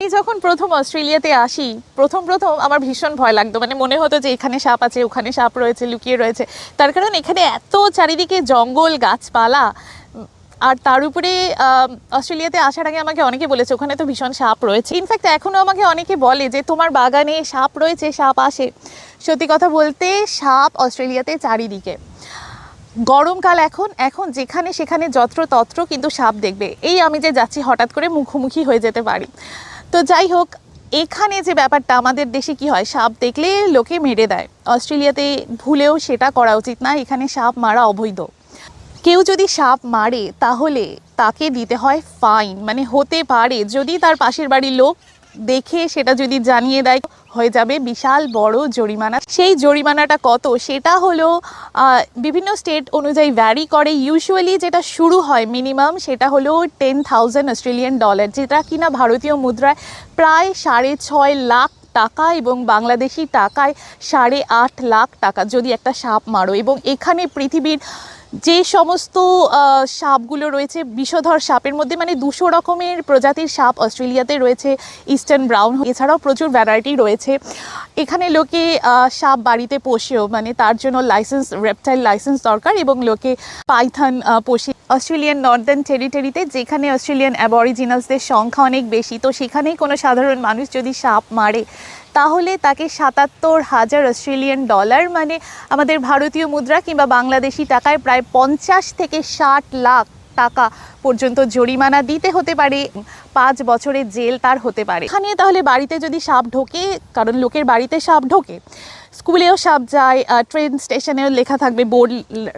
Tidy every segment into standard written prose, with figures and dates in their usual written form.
আমি যখন প্রথম অস্ট্রেলিয়াতে আসি, প্রথম আমার ভীষণ ভয় লাগতো। মানে মনে হতো যে এখানে সাপ আছে, ওখানে সাপ রয়েছে, লুকিয়ে রয়েছে। তার কারণ এখানে এত চারিদিকে জঙ্গল, গাছপালা। আর তার উপরে অস্ট্রেলিয়াতে আসার আগে আমাকে অনেকে বলেছে ওখানে তো ভীষণ সাপ রয়েছে। ইনফ্যাক্ট এখনও আমাকে অনেকে বলে যে তোমার বাগানে সাপ রয়েছে, সাপ আসে। সত্যি কথা বলতে সাপ অস্ট্রেলিয়াতে চারিদিকে। গরমকাল এখন এখন যেখানে সেখানে যত্রতত্র কিন্তু সাপ দেখবে। এই আমি যে যাচ্ছি হঠাৎ করে মুখোমুখি হয়ে যেতে পারি। তো যাই হোক, এখানে যে ব্যাপারটা, আমাদের দেশে কি হয়, সাপ দেখলে লোকে মেরে দেয়। অস্ট্রেলিয়াতে ভুলেও সেটা করা উচিত না। এখানে সাপ মারা অবৈধ। কেউ যদি সাপ মারে তাহলে তাকে দিতে হয় ফাইন। মানে হতে পারে যদি তার পাশের বাড়ির লোক দেখে সেটা যদি জানিয়ে দেয়, হয়ে যাবে বিশাল বড় জরিমানা। সেই জরিমানাটা কত সেটা হলো বিভিন্ন স্টেট অনুযায়ী ভ্যারি করে। ইউজুয়ালি যেটা শুরু হয় মিনিমাম সেটা হলো 10,000 অস্ট্রেলিয়ান ডলার, যেটা কিনা ভারতীয় মুদ্রায় প্রায় 6.5 লাখ টাকা এবং বাংলাদেশি টাকায় 8.5 লাখ টাকা যদি একটা সাপ মারো। এবং এখানে পৃথিবীর যে সমস্ত সাপগুলো রয়েছে, বিষধর সাপের মধ্যে মানে 200 রকমের প্রজাতির সাপ অস্ট্রেলিয়াতে রয়েছে। ইস্টার্ন ব্রাউন, এছাড়াও প্রচুর ভ্যারাইটি রয়েছে। এখানে লোকে সাপ বাড়িতে পোষেও, মানে তার জন্য লাইসেন্স, রেপটাইল লাইসেন্স দরকার। এবং লোকে পাইথন পোষে। অস্ট্রেলিয়ান নর্দার্ন টেরিটরিতে, যেখানে অস্ট্রেলিয়ান অ্যাবরিজিনালসদের সংখ্যা অনেক বেশি, তো সেখানেই কোনো সাধারণ মানুষ যদি সাপ মারে তাহলে তাকে 77,000 অস্ট্রেলিয়ান ডলার, মানে আমাদের ভারতীয় মুদ্রা কিংবা বাংলাদেশি টাকায় প্রায় 50 থেকে 60 লাখ টাকা পর্যন্ত জরিমানা দিতে হতে পারে। 5 বছরের জেল তার হতে পারে। এখানে তাহলে বাড়িতে যদি সাপ ঢোকে, কারণ লোকের বাড়িতে সাপ ঢোকে, স্কুলেও সাপ যায়, ট্রেন স্টেশনেও লেখা থাকবে, বোর্ড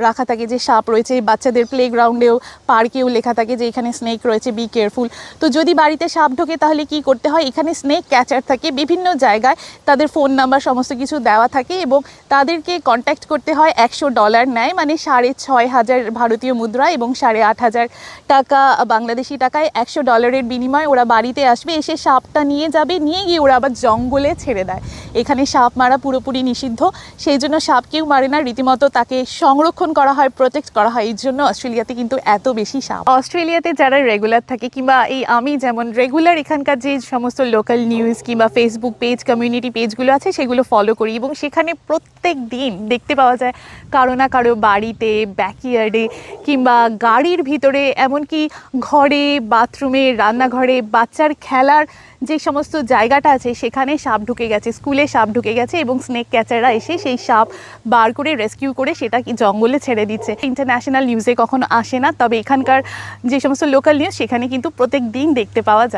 রাখা থাকে যে সাপ রয়েছে, বাচ্চাদের প্লেগ্রাউন্ডেও, পার্কেও লেখা থাকে যে এখানে স্নেক রয়েছে, বি কেয়ারফুল। তো যদি বাড়িতে সাপ ঢোকে তাহলে কি করতে হয়, এখানে স্নেক ক্যাচার থাকে বিভিন্ন জায়গায়, তাদের ফোন নাম্বার সমস্ত কিছু দেওয়া থাকে এবং তাদেরকে কন্ট্যাক্ট করতে হয়। $100 নেয়, মানে 6,500 ভারতীয় মুদ্রা এবং 8,500 টাকা বাংলাদেশি টাকায়। $100 বিনিময়ে ওরা বাড়িতে আসবে, এসে সাপটা নিয়ে যাবে, নিয়ে গিয়ে ওরা আবার জঙ্গলে ছেড়ে দেয়। এখানে সাপ মারা পুরোপুরি নিষিদ্ধ, সেই জন্য সাপ কেউ মারে না, রীতিমতো তাকে সংরক্ষণ করা হয়, প্রোটেক্ট করা হয়। এই জন্য অস্ট্রেলিয়াতে কিন্তু এত বেশি সাপ। অস্ট্রেলিয়াতে যারা রেগুলার থাকে, কিংবা এই আমি যেমন রেগুলার এখানকার যে সমস্ত লোকাল নিউজ কিংবা ফেসবুক পেজ, কমিউনিটি পেজগুলো আছে সেগুলো ফলো করি, এবং সেখানে প্রত্যেক দিন দেখতে পাওয়া যায় কারো না কারো বাড়িতে, ব্যাকইয়ার্ডে কিংবা গাড়ির ভিতরে, এমনকি ঘরে, বাথরুমে, রান্নাঘরে, বাচ্চার খেলার যে সমস্ত জায়গাটা আছে সেখানে সাপ ঢুকে গেছে, স্কুলে সাপ ঢুকে গেছে, এবং স্নেক ক্যাচাররা এসে সেই সাপ বার করে রেস্কিউ করে সেটা কি জঙ্গলে ছেড়ে দিচ্ছে। ইন্টারন্যাশনাল নিউজে কখনো আসে না, তবে এখানকার যে সমস্ত লোকাল নিউজ সেখানে কিন্তু প্রত্যেক দিন দেখতে পাওয়া যায়।